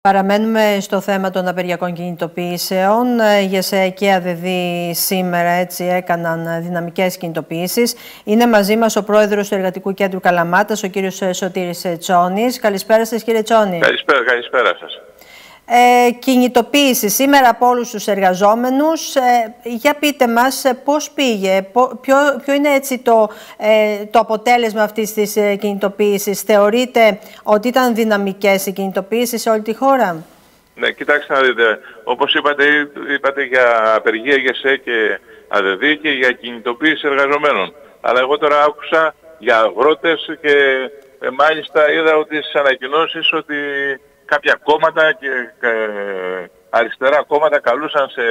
Παραμένουμε στο θέμα των απεργιακών κινητοποιήσεων. ΓΕΣΕ και ΑΔΔ σήμερα έτσι έκαναν δυναμικές κινητοποιήσεις. Είναι μαζί μας ο πρόεδρος του Εργατικού Κέντρου Καλαμάτας, ο κύριος Σωτήρης Τσόνης. Καλησπέρα σας, κύριε Τσόνη. Καλησπέρα σας. Κινητοποίηση σήμερα από όλους τους εργαζόμενους. Για πείτε μας πώς πήγε, ποιο είναι έτσι το αποτέλεσμα αυτής της κινητοποίησης. Θεωρείτε ότι ήταν δυναμικές οι κινητοποίησεις σε όλη τη χώρα? Ναι, κοιτάξτε να δείτε. Όπως είπατε για απεργία ΓΕΣΕ και ΑΔΔ και για κινητοποίηση εργαζομένων. Αλλά εγώ τώρα άκουσα για αγρότες και μάλιστα είδα ότι στις ανακοινώσεις ότι κάποια κόμματα και αριστερά κόμματα καλούσαν σε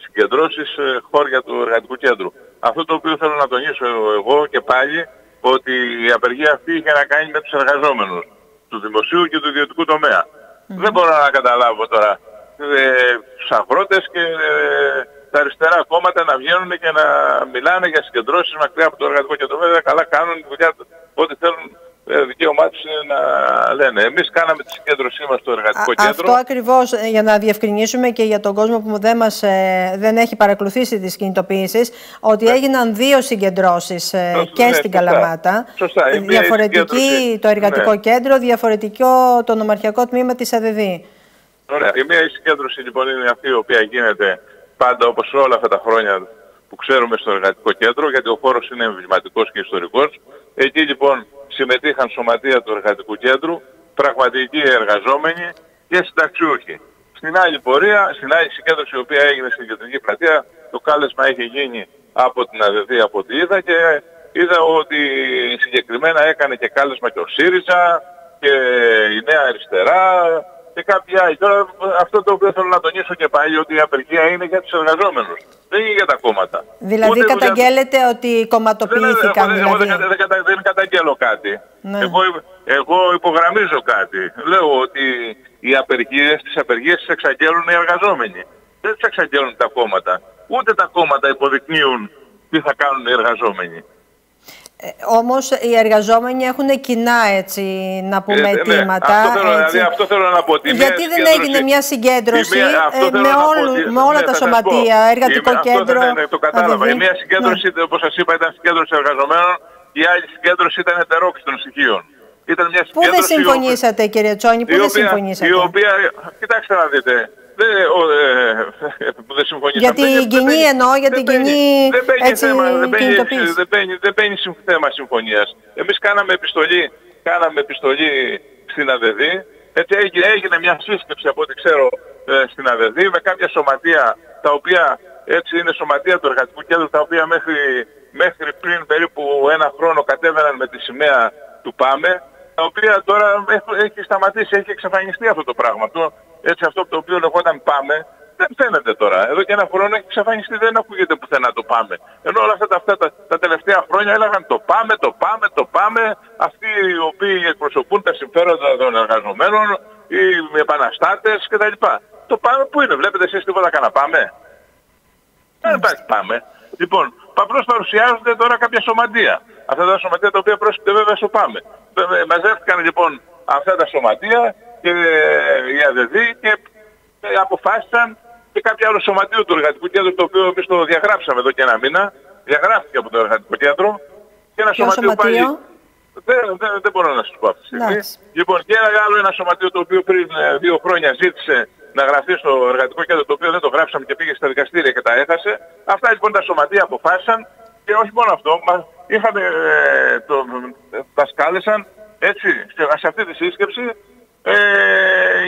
συγκεντρώσεις χώρια του Εργατικού Κέντρου. Αυτό το οποίο θέλω να τονίσω εγώ και πάλι, ότι η απεργία αυτή είχε να κάνει με τους εργαζόμενους του δημοσίου και του ιδιωτικού τομέα. Δεν μπορώ να καταλάβω τώρα τους αγρότες και τα αριστερά κόμματα να βγαίνουν και να μιλάνε για συγκεντρώσεις μακριά από το Εργατικό Κέντρο. Βέβαια καλά κάνουν τη δουλειά, ό,τι θέλουν. Δικαίωμά τους είναι να λένε. Εμείς κάναμε τη συγκέντρωσή μας στο Εργατικό Κέντρο. Αυτό ακριβώς, για να διευκρινίσουμε και για τον κόσμο που δεν έχει παρακολουθήσει τις κινητοποιήσεις, ότι έγιναν δύο συγκεντρώσεις και στην Καλαμάτα. Σωστά. Διαφορετική το Εργατικό Κέντρο, διαφορετικό το νομαρχιακό τμήμα της ΑΔΔ. Ωραία. Η μία συγκέντρωση λοιπόν είναι αυτή η οποία γίνεται πάντα όπως όλα αυτά τα χρόνια που ξέρουμε στο Εργατικό Κέντρο, γιατί ο χώρος είναι εμβληματικός και ιστορικός. Εκεί λοιπόν συμμετείχαν σωματεία του Εργατικού Κέντρου, πραγματικοί εργαζόμενοι και συνταξιούχοι. Στην άλλη πορεία, στην άλλη συγκέντρωση η οποία έγινε στην Κεντρική Πλατεία, το κάλεσμα είχε γίνει από την ΑΔΔ, από ό,τι είδα, και είδα ότι συγκεκριμένα έκανε και κάλεσμα και ο ΣΥΡΙΖΑ και η Νέα Αριστερά και κάποιοι άλλοι. Τώρα αυτό το οποίο θέλω να τονίσω και πάλι, ότι η απεργία είναι για τους εργαζόμενους, δεν είναι για τα κόμματα. Δηλαδή καταγγέλλετε ότι κομματοποιήθηκαν? Δεν καταγγέλλω κάτι. Ναι. Εγώ υπογραμμίζω κάτι. Λέω ότι τις απεργίες τις εξαγγέλνουν οι εργαζόμενοι. Δεν τις εξαγγέλνουν τα κόμματα. Ούτε τα κόμματα υποδεικνύουν τι θα κάνουν οι εργαζόμενοι. Όμως οι εργαζόμενοι έχουν κοινά, έτσι να πούμε, αιτήματα. Αυτό θέλω να πω. Γιατί δεν έγινε μια συγκέντρωση με όλα τα σωματεία, Εργατικό Κέντρο? Το κατάλαβα. Η μία συγκέντρωση, όπως σας είπα, ήταν συγκέντρωση εργαζομένων, η άλλη συγκέντρωση ήταν ετερόκληση των στοιχείων. Πού δεν συμφωνήσατε, κύριε Τσόνη, πού δεν συμφωνήσατε? Κοιτάξτε να δείτε. Δεν συμφωνήσαμε. Για την κοινή εννοώ, για την κοινή κινητοποίηση. Δεν μπαίνει θέμα συμφωνίας. Εμείς κάναμε επιστολή στην ΑΔΔ. Έτσι έγινε μια σύσκεψη από ό,τι ξέρω στην ΑΔΔ με κάποια σωματεία, τα οποία έτσι είναι σωματεία του Εργατικού Κέντρου, τα οποία μέχρι πριν περίπου ένα χρόνο κατέβαιναν με τη σημαία του ΠΑΜΕ, τα οποία τώρα έχει σταματήσει, έχει εξαφανιστεί αυτό το πράγμα. Έτσι αυτό το οποίο λεγόταν ΠΑΜΕ δεν φαίνεται τώρα. Εδώ και ένα χρόνο έχει εξαφανιστεί, δεν ακούγεται πουθενά το ΠΑΜΕ. Ενώ όλα αυτά τα τελευταία χρόνια έλεγαν το ΠΑΜΕ, αυτοί οι οποίοι εκπροσωπούν τα συμφέροντα των εργαζομένων, οι επαναστάτες κτλ. Το ΠΑΜΕ πού είναι, βλέπετε εσείς τίποτα κανένα ΠΑΜΕ? Δεν υπάρχει ΠΑΜΕ. Λοιπόν, απλώς παρουσιάζονται τώρα κάποια σωματεία. Αυτά τα σωματεία τα οποία πρόκειται βέβαια στο ΠΑΜΕ. Μαζεύτηκαν λοιπόν αυτά τα σωματεία και η ΑΔΔ και αποφάσισαν και κάποιο άλλο σωματείο του Εργατικού Κέντρου, το οποίο εμείς το διαγράψαμε εδώ και ένα μήνα. Διαγράφηκε από το Εργατικό Κέντρο. Και ένα σωματείο πάλι. Δεν μπορώ να σας πω αυτή τη στιγμή. Λοιπόν, και ένα σωματείο το οποίο πριν 2 χρόνια ζήτησε να γραφτεί στο Εργατικό Κέντρο, το οποίο δεν το γράψαμε και πήγε στα δικαστήρια και τα έχασε. Αυτά λοιπόν τα σωματεία αποφάσισαν, και όχι μόνο αυτό, τα σκάλεσαν έτσι σε αυτή τη σύσκεψη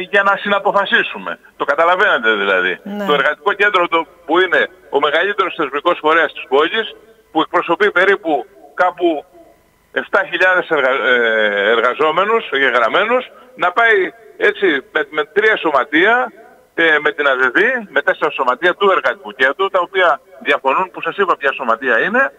για να συναποφασίσουμε. Το καταλαβαίνετε δηλαδή. Ναι. Το Εργατικό Κέντρο που είναι ο μεγαλύτερος θεσμικός φορέας της πόλης, που εκπροσωπεί περίπου κάπου 7.000 εργαζόμενους εγγεγραμμένους, να πάει έτσι με 3 σωματεία, με την ΑΔΔ, με 4 σωματεία του Εργατικού Κέντρου, τα οποία διαφωνούν, που σας είπα ποια σωματεία είναι,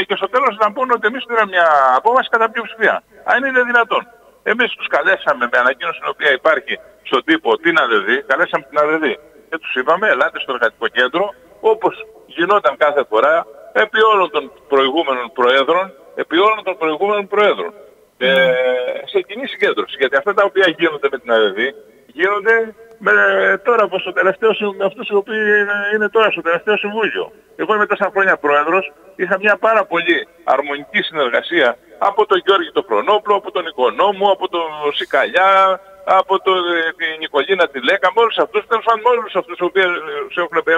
και στο τέλος να πούνε ότι εμείς πήραμε μια απόφαση κατά πλειοψηφία. Αν είναι δυνατόν. Εμείς τους καλέσαμε με ανακοίνωση την οποία υπάρχει στον τύπο την ΑΔΔ, καλέσαμε την ΑΔΔ και τους είπαμε ελάτε στο Εργατικό Κέντρο, όπως γινόταν κάθε φορά επί όλων των προηγούμενων προέδρων, σε κοινή συγκέντρωση. Γιατί αυτά τα οποία γίνονται με την ΑΔΔ γίνονται τώρα από το τελευταίο, με αυτούς οι οποίοι είναι τώρα στο τελευταίο συμβούλιο. Εγώ είμαι 4 χρόνια πρόεδρος, είχα μια πάρα πολύ αρμονική συνεργασία από τον Γιώργη τον Χρονόπλο, από τον Οικονόμου, από τον Σικαλιά, από την Νικολίνα τη Λέκα, με όλους αυτούς, τέλος πάντων με όλους αυτούς οι οποίοι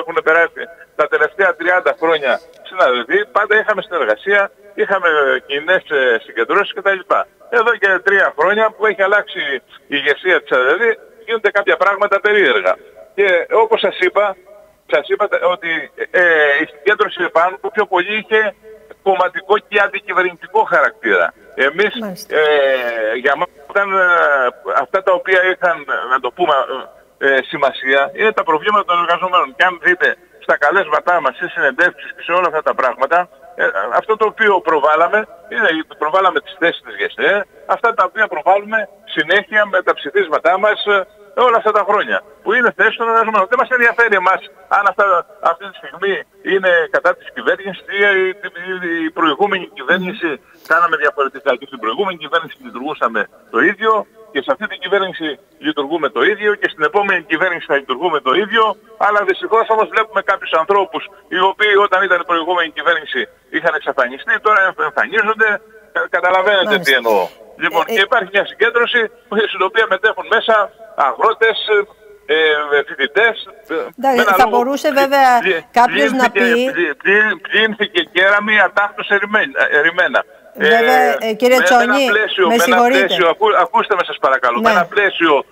έχουν περάσει τα τελευταία 30 χρόνια συναδελφοί, πάντα είχαμε συνεργασία, είχαμε κοινές συγκεντρώσεις κτλ. Εδώ και 3 χρόνια που έχει αλλάξει η ηγεσία της ΑΔΔ, γίνονται κάποια πράγματα περίεργα. Και όπως σας είπα ότι η συγκέντρωση επάνω που πιο πολύ είχε κομματικό και αντικυβερνητικό χαρακτήρα. Εμείς, για μας ήταν αυτά τα οποία είχαν, να το πούμε, σημασία, είναι τα προβλήματα των εργαζομένων. Και αν δείτε στα καλέσματά μας, σε συνεντεύξεις και σε όλα αυτά τα πράγματα, αυτό το οποίο προβάλαμε, προβάλαμε τις θέσεις της ΓΕΣΕ, αυτά τα οποία προβάλλουμε συνέχεια με τα ψηφίσματά μας όλα αυτά τα χρόνια, που είναι θέσεις των εργαζομένων. Δεν μας ενδιαφέρει εμάς αν αυτή τη στιγμή είναι κατά της κυβέρνησης ή η προηγούμενη κυβέρνηση κάναμε διαφορετικά. Και στην προηγούμενη κυβέρνηση λειτουργούσαμε το ίδιο και σε αυτή την κυβέρνηση λειτουργούμε το ίδιο και στην επόμενη κυβέρνηση θα λειτουργούμε το ίδιο. Αλλά δυστυχώς όμως βλέπουμε κάποιους ανθρώπους οι οποίοι όταν ήταν η προηγούμενη κυβέρνηση είχαν εξαφανιστεί, τώρα εμφανίζονται. Καταλαβαίνετε τι εννοώ. Λοιπόν, και υπάρχει μια συγκέντρωση στην οποία μετέχουν μέσα αγρότες, φοιτητές. Θα μπορούσε βέβαια κάποιος να πει... Πλήνθηκε κέραμη ατάχτως ερημένα. Βέβαια, κύριε Τσόνη, με συγχωρείτε. Ακούστε με σας παρακαλώ. Με ένα πλαίσιο,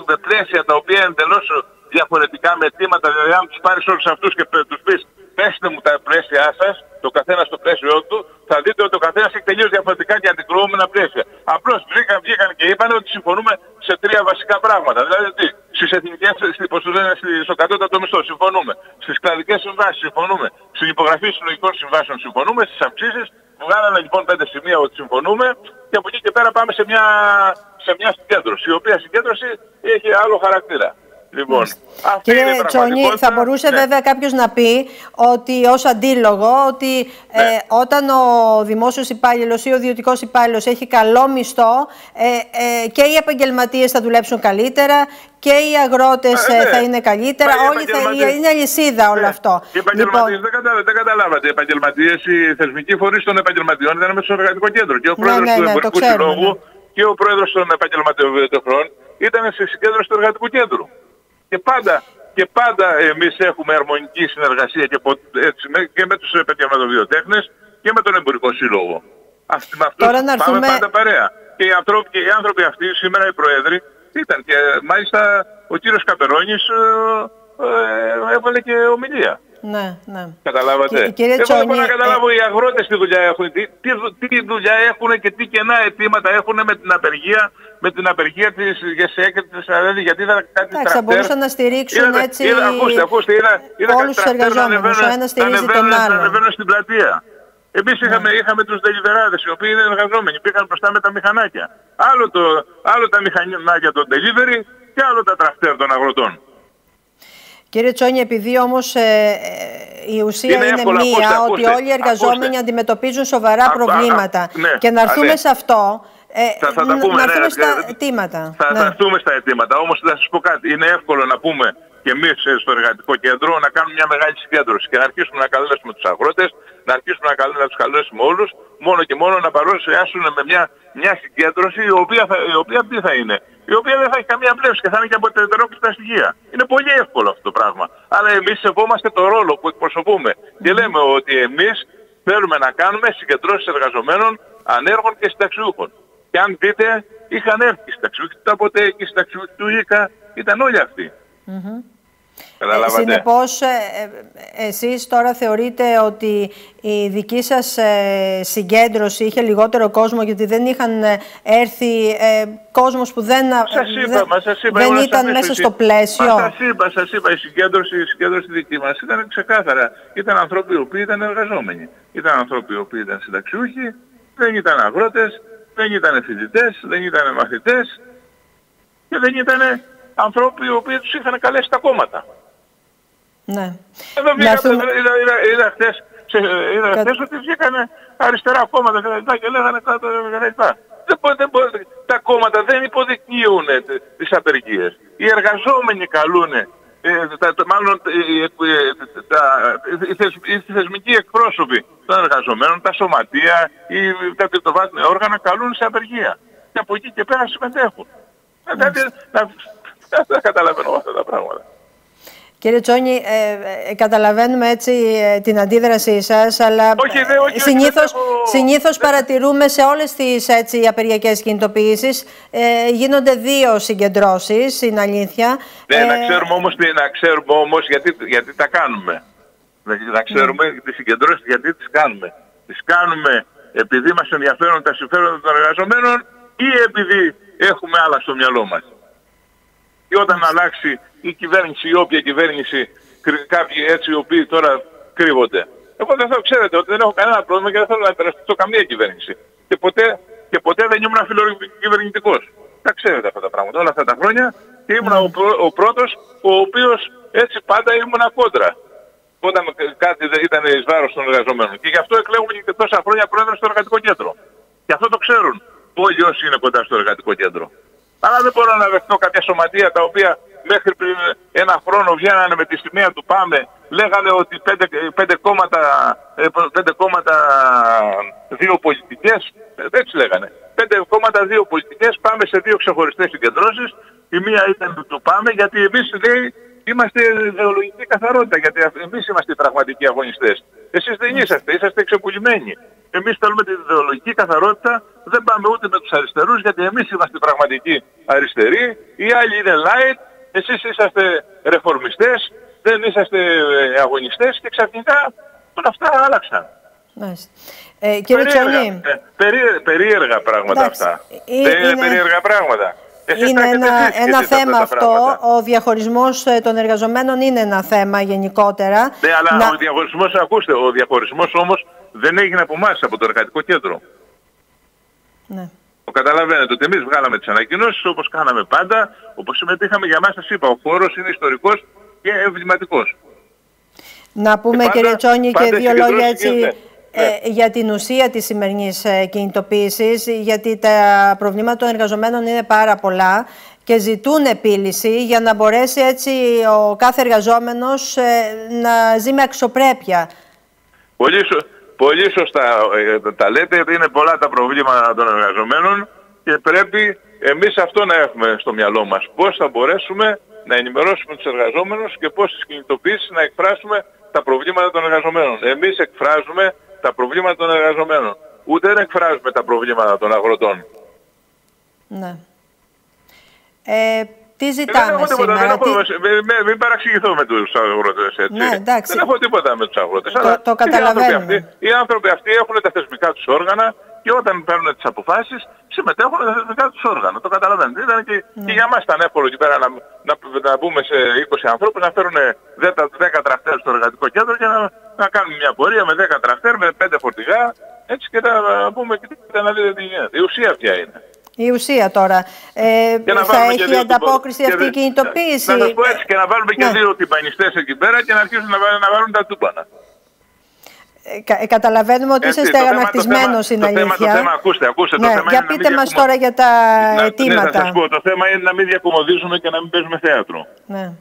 με πλαίσια τα οποία εντελώς διαφορετικά με αιτήματα, δηλαδή αν τους πάρεις όλους αυτούς και τους πεις πέστε μου τα πλαίσια σας, το καθένα στο πλαίσιο του, θα δείτε ότι ο καθένας έχει τελείως διαφορετικά και αντικρουόμενα πλαίσια. Απλώς βγήκαν και είπαν ότι συμφωνούμε σε 3 βασικά πράγματα. Δηλαδή στις εθνικές, στο κατώτατο μισθό συμφωνούμε, στις κλαδικές συμβάσεις συμφωνούμε, στην υπογραφή συλλογικών συμβάσεων συμφωνούμε, στις αυξήσεις. Βγάλαμε λοιπόν 5 σημεία ότι συμφωνούμε και από εκεί και πέρα πάμε σε μια συγκέντρωση, η οποία συγκέντρωση έχει άλλο χαρακτήρα. Λοιπόν, κύριε Τσόνη, θα μπορούσε βέβαια κάποιος να πει ότι ως αντίλογο ότι όταν ο δημόσιος υπάλληλος ή ο ιδιωτικός υπάλληλος έχει καλό μισθό και οι επαγγελματίες θα δουλέψουν καλύτερα και οι αγρότες θα είναι καλύτερα, όλοι θα είναι αλυσίδα όλο αυτό. Οι επαγγελματίες δεν καταλάβατε. Οι επαγγελματίες, οι θεσμικοί φορείς των επαγγελματιών ήταν μέσα στο εργατικό κέντρο και ο πρόεδρος του Εμπορικού Συλλόγου και ο πρόεδρος των επαγγελματιών ήταν στη συγκέντρωση του εργατικού κέντρου. Και πάντα εμείς έχουμε αρμονική συνεργασία και με τους επαγγελματοβιοτέχνες και με τον Εμπορικό Σύλλογο. Με αυτούς πάμε πάντα παρέα. Και οι άνθρωποι αυτοί, σήμερα οι πρόεδροι, ήταν και μάλιστα ο κύριος Καπερώνης έβαλε και ομιλία. Ναι, ναι. Καταλάβατε. Εγώ μπορώ να καταλάβω οι αγρότες τι δουλειά έχουν, τι δουλειά έχουν και τι κενά αιτήματα έχουν με την απεργία της ΓΕΣΕ και της ΑΔΔ, γιατί είδα κάτι τρακτέρ. Θα μπορούσαν να στηρίξουν έτσι ακούστε, είδα όλους τους εργαζόμενους, ο ένας στηρίζει τον άλλον. Να ανεβαίνουν στην πλατεία. Εμείς είχαμε τους deliverάδες, οι οποίοι είναι εργαζόμενοι, πήγαν μπροστά με τα μηχανάκια. Άλλο τα μηχανάκια των delivery και άλλο τα τρακτέρ των αγροτών. Κύριε Τσόνη, επειδή όμως η ουσία είναι μία, ότι όλοι οι εργαζόμενοι αντιμετωπίζουν σοβαρά προβλήματα και να έρθουμε σε αυτό, να έρθουμε στα αιτήματα. Θα έρθουμε στα αιτήματα, όμως θα σας πω κάτι. Είναι εύκολο να πούμε και εμείς στο εργατικό κέντρο να κάνουμε μια μεγάλη συγκέντρωση και να αρχίσουμε να καλέσουμε τους αγρότες, να αρχίσουμε να τους καλέσουμε όλους, μόνο και μόνο να παρουσιάσουν με μια συγκέντρωση η οποία τι θα είναι. Η οποία δεν θα έχει καμία πλεύση και θα είναι και από ετερόκλητα στοιχεία. Είναι πολύ εύκολο αυτό το πράγμα. Αλλά εμείς σεβόμαστε το ρόλο που εκπροσωπούμε. Και λέμε ότι εμείς θέλουμε να κάνουμε συγκεντρώσεις εργαζομένων, ανέργων και συνταξιούχων. Και αν δείτε, είχαν έρθει οι συνταξιούχοι του ΑΠΟΤΕ και οι συνταξιούχοι του ΙΚΑ, ήταν όλοι αυτοί. Συνεπώς, εσείς τώρα θεωρείτε ότι η δική σας συγκέντρωση είχε λιγότερο κόσμο γιατί δεν είχαν έρθει κόσμος που δεν ήταν μέσα στο πλαίσιο. Σας είπα, η συγκέντρωση δική μας ήταν ξεκάθαρα. Ήταν ανθρώποι οι οποίοι ήταν εργαζόμενοι. Ήταν ανθρώποι οι οποίοι ήταν συνταξιούχοι, δεν ήταν αγρότες, δεν ήταν φοιτητές, δεν ήταν μαθητές και δεν ήταν ανθρώποι οι οποίοι τους είχαν καλέσει τα κόμματα. Ναι. Είδα χθες ότι βγήκανε αριστερά κόμματα και λέγανε κάτω. Τα κόμματα δεν υποδεικνύουν τις απεργίες. Οι εργαζόμενοι καλούν, μάλλον οι θεσμικοί εκπρόσωποι των εργαζομένων, τα σωματεία ή τα τριτοβάθμια όργανα καλούν σε απεργία. Και από εκεί και πέρα συμμετέχουν. Δεν καταλαβαίνω αυτά τα πράγματα. Κύριε Τσόνη, καταλαβαίνουμε έτσι την αντίδρασή σας, αλλά συνήθως παρατηρούμε σε όλες τις απεργιακές κινητοποιήσεις γίνονται 2 συγκεντρώσεις, είναι αλήθεια. Να ξέρουμε όμως γιατί τα κάνουμε. Να ξέρουμε τις συγκεντρώσεις γιατί τις κάνουμε. Τις κάνουμε επειδή μας ενδιαφέρουν τα συμφέροντα των εργαζομένων ή επειδή έχουμε άλλα στο μυαλό μας. Και όταν αλλάξει η κυβέρνηση, η όποια κυβέρνηση, κάποιοι έτσι οι οποίοι τώρα κρύβονται. Εγώ δεν θέλω, ξέρετε, ότι δεν έχω κανένα πρόβλημα και δεν θέλω να υπερασπιστώ καμία κυβέρνηση. Και ποτέ δεν ήμουν φιλοκυβερνητικός. Τα ξέρετε αυτά τα πράγματα όλα αυτά τα χρόνια και ήμουν ο πρώτος ο οποίος έτσι πάντα ήμουν κόντρα. Όταν κάτι δεν ήταν εις βάρος των εργαζομένων. Και γι' αυτό εκλέγουμε και τόσα χρόνια πρόεδρο στο εργατικό κέντρο. Και αυτό το ξέρουν όλοι όσοι είναι κοντά στο εργατικό κέντρο. Αλλά δεν μπορώ να δεχτώ κάποια σωματεία τα οποία μέχρι πριν ένα χρόνο βγαίνανε με τη σημαία του ΠΑΜΕ, λέγανε ότι 5 κόμματα 2 πολιτικές, έτσι λέγανε. 5 κόμματα 2 πολιτικές, πάμε σε 2 ξεχωριστές συγκεντρώσεις. Η μία ήταν του ΠΑΜΕ, γιατί εμείς λέει είμαστε ιδεολογική καθαρότητα, γιατί εμείς είμαστε οι πραγματικοί αγωνιστές. Εσείς δεν είσαστε, είσαστε ξεπουλημένοι. Εμείς θέλουμε την ιδεολογική καθαρότητα, δεν πάμε ούτε με τους αριστερούς, γιατί εμείς είμαστε πραγματικοί αριστεροί, οι άλλοι είναι light, εσείς είσαστε ρεφορμιστές, δεν είσαστε αγωνιστές και ξαφνικά όλα αυτά άλλαξαν. Κύριε Τσόνη, περίεργα πράγματα αυτά. Είναι περίεργα πράγματα. Είναι ένα θέμα αυτό. Ο διαχωρισμός των εργαζομένων είναι ένα θέμα γενικότερα. Ναι, αλλά ο διαχωρισμός, ακούστε, ο διαχωρισμός όμως δεν έγινε από εμάς, από το εργατικό κέντρο. Ναι. Το καταλαβαίνετε ότι εμείς βγάλαμε τις ανακοινώσεις όπως κάναμε πάντα, όπως συμμετείχαμε. Για μας, σας είπα, ο χώρος είναι ιστορικός και εμβληματικός. Να πούμε, κύριε Τσόνη, και 2 λόγια έτσι για την ουσία της σημερινής κινητοποίησης, γιατί τα προβλήματα των εργαζομένων είναι πάρα πολλά και ζητούν επίλυση για να μπορέσει έτσι ο κάθε εργαζόμενος να ζει με αξιοπρέπεια. Πολύ σωστά τα λέτε, είναι πολλά τα προβλήματα των εργαζομένων και πρέπει εμείς αυτό να έχουμε στο μυαλό μας. Πώς θα μπορέσουμε να ενημερώσουμε τους εργαζόμενους και πώς στις κινητοποιήσεις να εκφράσουμε τα προβλήματα των εργαζομένων. Εμείς εκφράζουμε τα προβλήματα των εργαζομένων. Ούτε δεν εκφράζουμε τα προβλήματα των αγροτών. Ναι. Τι ζητάμε σήμερα? Μην παραξηγηθώ με τους αγρότες, έτσι. Ναι, δεν έχω τίποτα με τους αγρότες. Το καταλαβαίνουμε. Οι άνθρωποι αυτοί έχουν τα θεσμικά τους όργανα και όταν παίρνουν τις αποφάσεις συμμετέχουν στα θεσμικά τους όργανα. Το καταλαβαίνετε. Ήταν και για μας ήταν εύκολο εκεί πέρα να μπούμε σε 20 ανθρώπους, να φέρουν 10 τρακτέρ στο εργατικό κέντρο και να κάνουμε μια πορεία με 10 τρακτέρ, με 5 φορτηγά, έτσι και να πούμε και να δείτε τι γίνεται. Η ουσία ποια είναι. Η ουσία τώρα. Θα έχει ανταπόκριση αυτή η κινητοποίηση? Να σας πω έτσι, και να βάλουμε και 2 τυμπανιστές εκεί πέρα και να αρχίσουν να βάλουν τα τούμπανα. Καταλαβαίνουμε ότι είσαστε αγανακτισμένος, είναι αλήθεια. Ακούστε, ναι, το θέμα για πείτε μας τώρα για τα αιτήματα. Ναι, θα σας πω, το θέμα είναι να μην διακομωδίζουμε και να μην παίζουμε θέατρο. Ναι.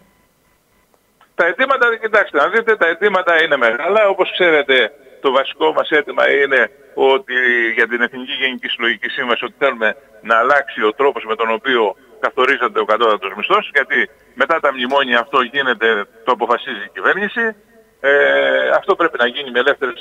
Τα αιτήματα, κοιτάξτε, να δείτε, τα αιτήματα είναι μεγάλα. Όπως ξέρετε, το βασικό μας αίτημα είναι ότι για την Εθνική Γενική Συλλογική Σύμβαση ότι θέλουμε να αλλάξει ο τρόπος με τον οποίο καθορίζεται ο κατώτατος μισθός, γιατί μετά τα μνημόνια αυτό γίνεται, το αποφασίζει η κυβέρνηση. Αυτό πρέπει να γίνει με ελεύθερες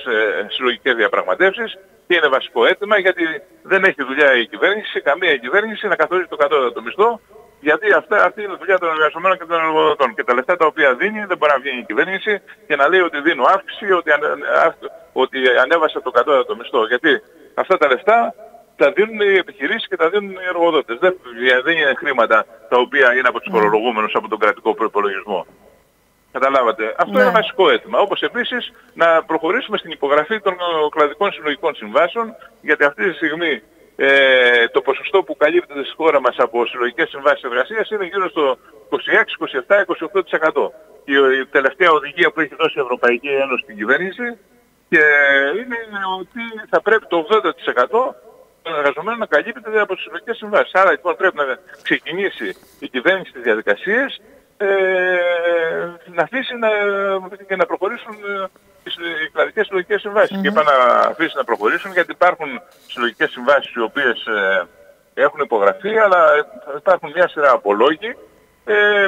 συλλογικές διαπραγματεύσεις και είναι βασικό αίτημα, γιατί δεν έχει δουλειά η κυβέρνηση, καμία κυβέρνηση να καθορίζει το κατώτατο μισθό, γιατί αυτή είναι η δουλειά των εργαζομένων και των εργοδοτών. Και τα λεφτά τα οποία δίνει δεν μπορεί να βγει η κυβέρνηση και να λέει ότι δίνω αύξηση, ότι ανέβασε το κατώτατο μισθό. Γιατί αυτά τα λεφτά τα δίνουν οι επιχειρήσεις και τα δίνουν οι εργοδότες. Δεν είναι χρήματα τα οποία είναι από τους φορολογούμενους, από τον κρατικό προϋπολογισμό. Καταλάβατε. Αυτό είναι βασικό αίτημα. Όπως επίσης να προχωρήσουμε στην υπογραφή των κλαδικών συλλογικών συμβάσεων, γιατί αυτή τη στιγμή το ποσοστό που καλύπτεται στη χώρα μας από συλλογικές συμβάσεις εργασίας είναι γύρω στο 26, 27, 28%. Και η τελευταία οδηγία που έχει δώσει η Ευρωπαϊκή Ένωση στην κυβέρνηση και είναι ότι θα πρέπει το 80% των εργαζομένων να καλύπτεται από τις συλλογικές συμβάσεις. Άρα λοιπόν πρέπει να ξεκινήσει η κυβέρνηση τις διαδικασίες, να αφήσει και να προχωρήσουν οι κλαδικές συλλογικές συμβάσεις. Και είπα να αφήσει να προχωρήσουν, γιατί υπάρχουν συλλογικές συμβάσεις οι οποίες έχουν υπογραφεί, αλλά υπάρχουν μια σειρά από λόγοι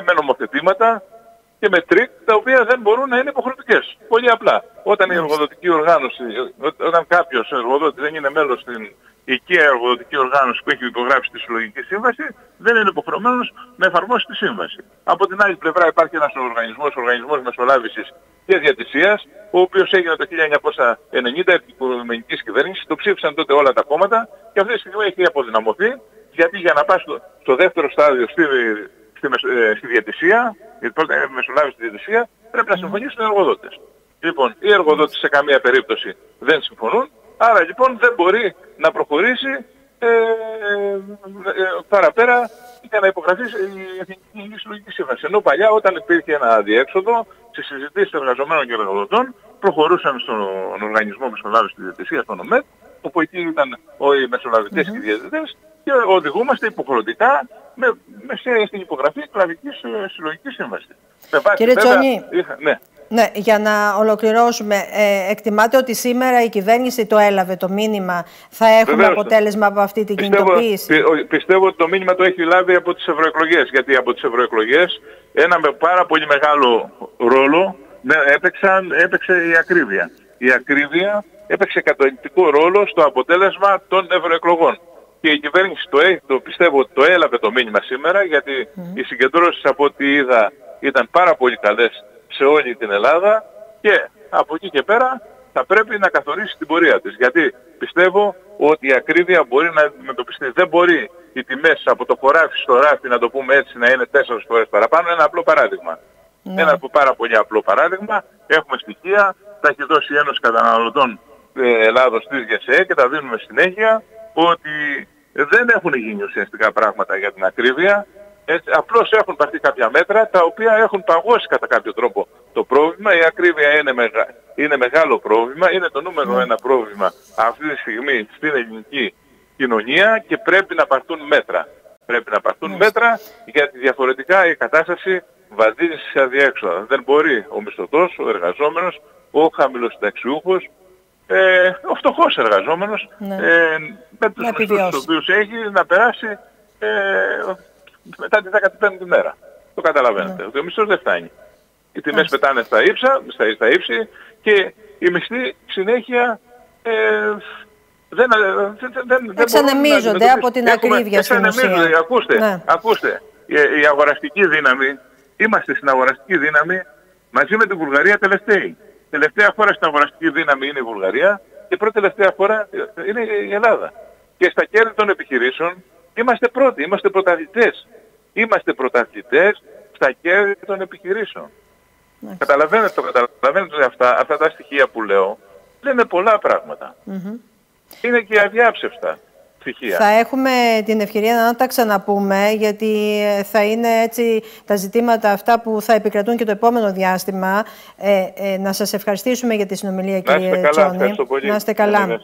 με νομοθετήματα και με τρίκ, τα οποία δεν μπορούν να είναι υποχρεωτικές. Πολύ απλά. Όταν η εργοδοτική οργάνωση, όταν κάποιος εργοδότης δεν είναι μέλος στην οικία εργοδοτική οργάνωση που έχει υπογράψει τη συλλογική σύμβαση, δεν είναι υποχρεωμένος να εφαρμόσει τη σύμβαση. Από την άλλη πλευρά υπάρχει ένας οργανισμός μεσολάβησης και διατησίας, ο οποίος έγινε το 1990 επί οικονομικής κυβέρνησης, το ψήφισαν τότε όλα τα κόμματα και αυτή τη στιγμή έχει αποδυναμωθεί, γιατί για να πας στο δεύτερο στάδιο στη διατησία, γιατί πρώτα μεσολάβηση στη διατησία, πρέπει να συμφωνήσουν οι εργοδότες. Λοιπόν, οι εργοδότες σε καμία περίπτωση δεν συμφωνούν, άρα λοιπόν δεν μπορεί να προχωρήσει παραπέρα για να υπογραφεί η Εθνική Συλλογική Σύμβαση. Ενώ παλιά, όταν υπήρχε ένα αδιέξοδο στις συζητήσεις εργαζομένων και εργοδοτών, προχωρούσαν στον Οργανισμό Μεσολάβησης της Διαιτησίας, στον ΟΜΕΤ, όπου εκεί ήταν οι μεσολαβητές και οι διαιτητές, και οδηγούμαστε υποχρεωτικά στην υπογραφή κλαδικής συλλογικής σύμβασης. Κύριε Τσόνη, ναι. Ναι, για να ολοκληρώσουμε, εκτιμάτε ότι σήμερα η κυβέρνηση το έλαβε το μήνυμα, θα έχουμε αποτέλεσμα από αυτή την κινητοποίηση? Πιστεύω ότι το μήνυμα το έχει λάβει από τις ευρωεκλογές, γιατί από τις ευρωεκλογές ένα με πάρα πολύ μεγάλο ρόλο έπαιξε η ακρίβεια. Η ακρίβεια έπαιξε καταλυτικό ρόλο στο αποτέλεσμα των ευρωεκλογών. Και η κυβέρνηση πιστεύω ότι το έλαβε το μήνυμα σήμερα, γιατί οι συγκεντρώσεις από ό,τι είδα ήταν πάρα πολύ καλές σε όλη την Ελλάδα, και από εκεί και πέρα θα πρέπει να καθορίσει την πορεία της. Γιατί πιστεύω ότι η ακρίβεια μπορεί να αντιμετωπιστεί. Δεν μπορεί οι τιμές από το χωράφι στο ράφι, να το πούμε έτσι, να είναι 4 φορές παραπάνω. Ένα απλό παράδειγμα. Ένα πάρα πολύ απλό παράδειγμα. Έχουμε στοιχεία, τα έχει δώσει η Ένωση Καταναλωτών Ελλάδος της ΓΕΣΕ και τα δίνουμε συνέχεια, ότι δεν έχουν γίνει ουσιαστικά πράγματα για την ακρίβεια. Απλώς έχουν πάρθει κάποια μέτρα τα οποία έχουν παγώσει κατά κάποιο τρόπο το πρόβλημα. Η ακρίβεια είναι μεγάλο πρόβλημα, είναι το νούμερο ένα πρόβλημα αυτή τη στιγμή στην ελληνική κοινωνία, και πρέπει να πάρθουν μέτρα. Πρέπει να πάρθουν μέτρα, γιατί διαφορετικά η κατάσταση βαδίζει σε αδιέξοδα. Δεν μπορεί ο μισθωτός, ο εργαζόμενος, ο χαμηλοσυνταξιούχος, ο φτωχός εργαζόμενος, με τους μισθούς τους οποίους έχει, να περάσει μετά τη 15η μέρα. Το καταλαβαίνετε. Ο μισθός δεν φτάνει. Οι τιμές πετάνε στα ύψη, και οι μισθοί συνέχεια δεν εξανεμίζονται από την ακρίβεια στην ουσία. Ακούστε, η αγοραστική δύναμη, είμαστε στην αγοραστική δύναμη μαζί με την Βουλγαρία τελευταίοι. Τελευταία χώρα στην αγοραστική δύναμη είναι η Βουλγαρία και πρώτη τελευταία χώρα είναι η Ελλάδα. Και στα κέρδη των επιχειρήσεων είμαστε πρώτοι, είμαστε πρωταθλητές. Είμαστε πρωταθλητές στα κέρδη των επιχειρήσεων. Καταλαβαίνετε αυτά τα στοιχεία που λέω, λένε πολλά πράγματα. Είναι και αδιάψευστα στοιχεία. Θα έχουμε την ευκαιρία να τα ξαναπούμε, γιατί θα είναι έτσι τα ζητήματα αυτά που θα επικρατούν και το επόμενο διάστημα. Να σας ευχαριστήσουμε για τη συνομιλία, κύριε Τσόνη. Να είστε καλά.